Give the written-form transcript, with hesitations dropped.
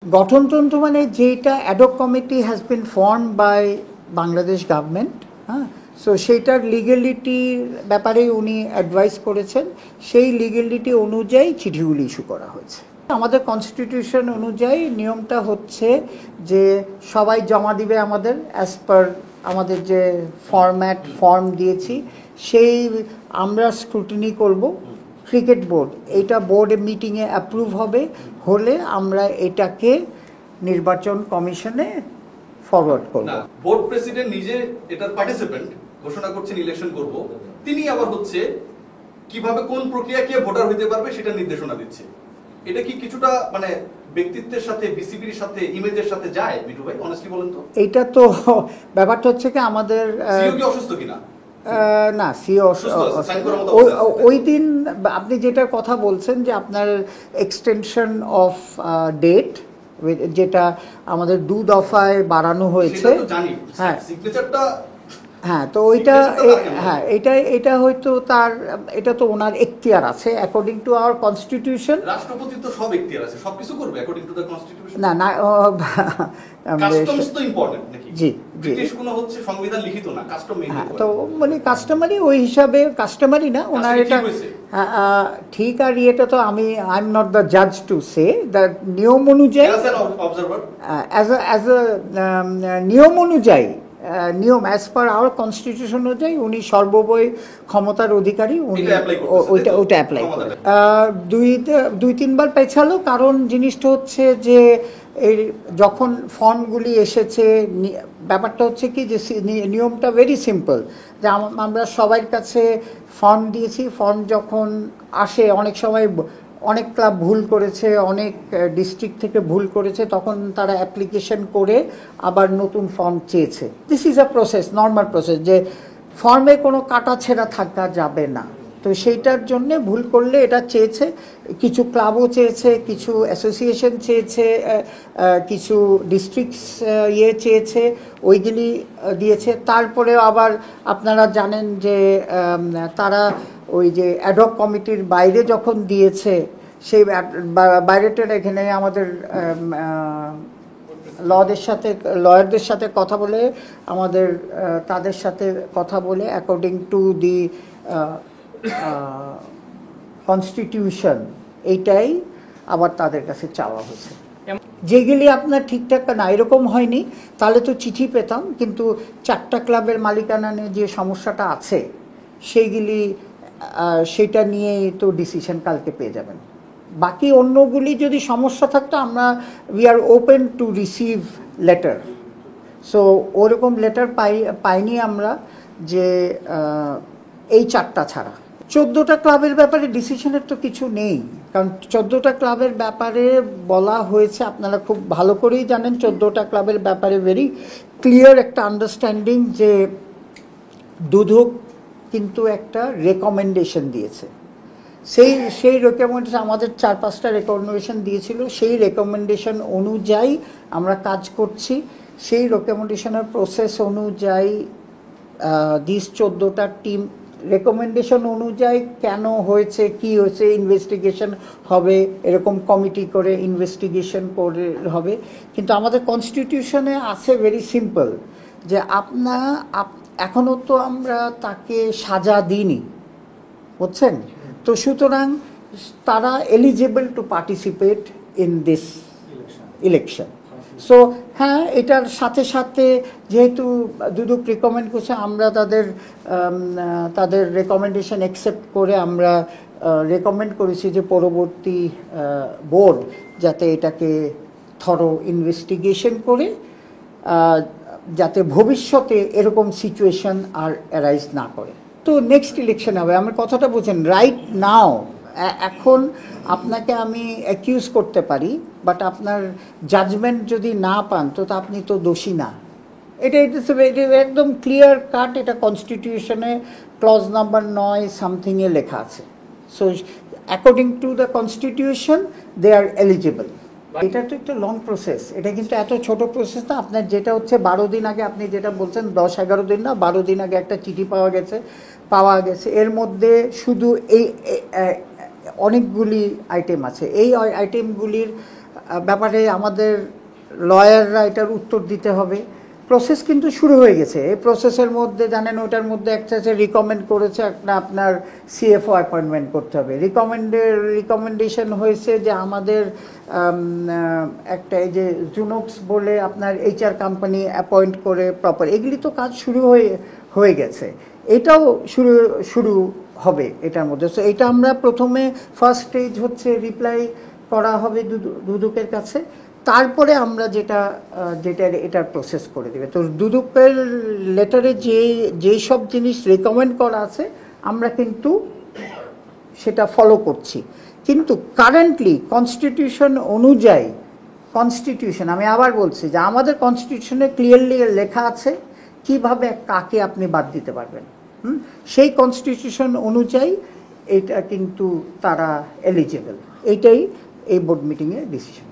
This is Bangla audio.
গঠনতন্ত্র মানে যেটা ad hoc committee has been form by Bangladesh government, হ্যাঁ, সো সেইটার লিগ্যালিটির ব্যাপারে উনি অ্যাডভাইস করেছেন, সেই লিগ্যালিটি অনুযায়ী চিঠিগুলি ইস্যু করা হয়েছে। আমাদের কনস্টিটিউশন অনুযায়ী নিয়মটা হচ্ছে যে সবাই জমা দিবে আমাদের অ্যাজ পার আমাদের যে ফর্ম দিয়েছি, সেই আমরা স্ক্রুটিনি করব। ক্রিকেট বোর্ড এইটা বোর্ডে মিটিংয়ে অ্যাপ্রুভ হলে আমরা এটাকে নির্বাচন কমিশনে ফরওয়ার্ড করব। বোর্ড প্রেসিডেন্ট নিজে এটার পার্টিসিপেন্ট ঘোষণা করছেন ইলেকশন করব, তিনি আবার হচ্ছে কিভাবে কোন প্রক্রিয়া কে ভোটার হইতে পারবে সেটা নির্দেশনা দিচ্ছে। এটা কি কিছুটা মানে ব্যক্তিত্বের সাথে বিসিবির সাথে ইমেজের সাথে যায় মিঠু ভাই? অনেস্টলি বলেন তো। এইটা তো ব্যাপারটা হচ্ছে কি আমাদের সিও কি অসুস্থ কিনা? না, সিও ওই দিন আপনি যেটার কথা বলছেন যে আপনার এক্সটেনশন অফ ডেট যেটা আমাদের 2 দফায় বাড়ানো হয়েছে, হ্যাঁ সিগনেচারটা, হ্যাঁ, তো ওইটা, হ্যাঁ, এটা হয়তো তার, এটা তো ওনার এখতিয়ার আছে অ্যাকর্ডিং টু আওয়ার কনস্টিটিউশন। রাষ্ট্রপতি তো সব এখতিয়ার আছে, সবকিছু করবে অ্যাকর্ডিং টু দ্য কনস্টিটিউশন। না কাস্টমস তো ইম্পর্টেন্ট নাকি? জি, ব্রিটিশ কোনো হচ্ছে সংবিধান লিখিত না, কাস্টম মেইন। হ্যাঁ, তো মানে কাস্টমারি ওই হিসাবে কাস্টমারি না ওনার এটা ঠিক। আর এটা তো আই এম নট দ্য জাজ টু সে দ্য নিয়ম অনুযায়ী, অ্যাজ এ নিয়ম অনুযায়ী, নিয়ম অ্যাজ পার আওয়ার কনস্টিটিউশন অনুযায়ী উনি সর্বোপরি ক্ষমতার অধিকারী, উনি ওইটা অ্যাপ্লাই করে। 2-3 বার পেছালো, কারণ জিনিসটা হচ্ছে যে এই যখন ফর্মগুলি এসেছে, ব্যাপারটা হচ্ছে কি যে নিয়মটা ভেরি সিম্পল, যে আমরা সবার কাছে ফর্ম দিয়েছি, ফর্ম যখন আসে অনেক সময় অনেক ক্লাব ভুল করেছে, অনেক ডিস্ট্রিক্ট থেকে ভুল করেছে, তখন তারা অ্যাপ্লিকেশন করে আবার নতুন ফর্ম চেয়েছে। This is a process, normal process, যে ফর্মে কোনো কাটাছেঁড়া থাকা যাবে না। তো সেইটার জন্যে ভুল করলে এটা চেয়েছে, কিছু ক্লাবও চেয়েছে, কিছু অ্যাসোসিয়েশন চেয়েছে, কিছু ডিস্ট্রিক্টস চেয়েছে, ওইগুলি দিয়েছে। তারপরে আবার আপনারা জানেন যে তারা ওই যে অ্যাডহক কমিটির বাইরে যখন দিয়েছে, সেই বাইরেটার এখানে আমাদের লয়ারদের সাথে কথা বলে, আমাদের তাদের সাথে কথা বলে অ্যাকর্ডিং টু দি কনস্টিটিউশন এইটাই আবার তাদের কাছে চাওয়া হয়েছে। যেগুলি আপনার ঠিকঠাক না এরকম হয়নি, তাহলে তো চিঠি পেতাম, কিন্তু 4টা ক্লাবের মালিকানা নিয়ে যে সমস্যাটা আছে সেইগুলি, সেটা নিয়ে তো ডিসিশন কালকে পেয়ে যাবেন। বাকি অন্যগুলি যদি সমস্যা থাকতো, we are open to receive letter. So ওরকম লেটার পাইনি আমরা, যে এই 4টা ছাড়া। 14টা ক্লাবের ব্যাপারে ডিসিশনের তো কিছু নেই, কারণ 14টা ক্লাবের ব্যাপারে বলা হয়েছে, আপনারা খুব ভালো করেই জানেন 14টা ক্লাবের ব্যাপারে ভেরি ক্লিয়ার একটা আন্ডারস্ট্যান্ডিং, যে দুদক কিন্তু একটা রেকমেন্ডেশন দিয়েছে। সেই রেকমেন্ডেশন আমাদের 4-5টা রেকমেন্ডেশন দিয়েছিল, সেই রেকমেন্ডেশন অনুযায়ী আমরা কাজ করছি। সেই রেকমেন্ডেশনের প্রসেস অনুযায়ী 14টা টিম রেকমেন্ডেশন অনুযায়ী কেন হয়েছে, কি হয়েছে, ইনভেস্টিগেশন হবে, এরকম কমিটি করে ইনভেস্টিগেশন করে হবে। কিন্তু আমাদের কনস্টিটিউশনে আছে ভেরি সিম্পল, যে এখনও তো আমরা তাকে সাজা দিইনি, বুঝছেন তো, সুতরাং তারা eligible to participate in this election. So হ্যাঁ, এটার সাথে সাথে যেহেতু দুদক রিকমেন্ড করছে, আমরা তাদের রেকমেন্ডেশন অ্যাকসেপ্ট করে আমরা রেকমেন্ড করেছি যে পরবর্তী বোর্ড যাতে এটাকে থরো ইনভেস্টিগেশন করে, যাতে ভবিষ্যতে এরকম সিচুয়েশন আর অ্যারাইজ না করে। তো নেক্সট ইলেকশন হবে, আমার কথাটা বুঝছেন। রাইট নাও এখন আপনাকে আমি অ্যাকিউজ করতে পারি, বাট আপনার জাজমেন্ট যদি না পান তো আপনি তো দোষী না। এটা একদম ক্লিয়ার কাট, এটা কনস্টিটিউশনে ক্লজ নাম্বার 9 সামথিংয়ে লেখা আছে। So according to the constitution they are eligible. এটা তো একটা লং প্রসেস, এটা কিন্তু এত ছোট প্রসেস না। আপনার যেটা হচ্ছে 12 দিন আগে, আপনি যেটা বলছেন 10-11 দিন না, 12 দিন আগে একটা চিঠি পাওয়া গেছে। এর মধ্যে শুধু এই অনেকগুলি আইটেম আছে। এই আইটেমগুলির ব্যাপারে আমাদের লয়াররা এটার উত্তর দিতে হবে। প্রসেস কিন্তু শুরু হয়ে গেছে। এই প্রসেসের মধ্যে জানেন ওটার মধ্যে একটা যে রিকমেন্ড করেছে একটা আপনার সিএফও অ্যাপয়েন্টমেন্ট করতে হবে। রিকমেন্ডেশন হয়েছে যে আমাদের একটা এই যে জুনোক্স বলে আপনার এইচআর কোম্পানি অ্যাপয়েন্ট করে প্রপার, এগুলি তো কাজ শুরু হয়ে গেছে। এটাও শুরু হবে এটার মধ্যে। সো এটা আমরা প্রথমে ফার্স্ট স্টেজ হচ্ছে রিপ্লাই করা হবে দুদকের কাছে, তারপরে আমরা এটার প্রসেস করে দেবে। তো দুদকের লেটারে যেই সব জিনিস রেকমেন্ড করা আছে আমরা কিন্তু সেটা ফলো করছি। কিন্তু কারেন্টলি কনস্টিটিউশন অনুযায়ী, আমি আবার বলছি যে আমাদের কনস্টিটিউশনে ক্লিয়ারলি লেখা আছে কিভাবে কাকে আপনি বাদ দিতে পারবেন। সেই কনস্টিটিউশন অনুযায়ী এটা কিন্তু তারা এলিজিবল। এইটাই এই বোর্ড মিটিংয়ে ডিসিশন।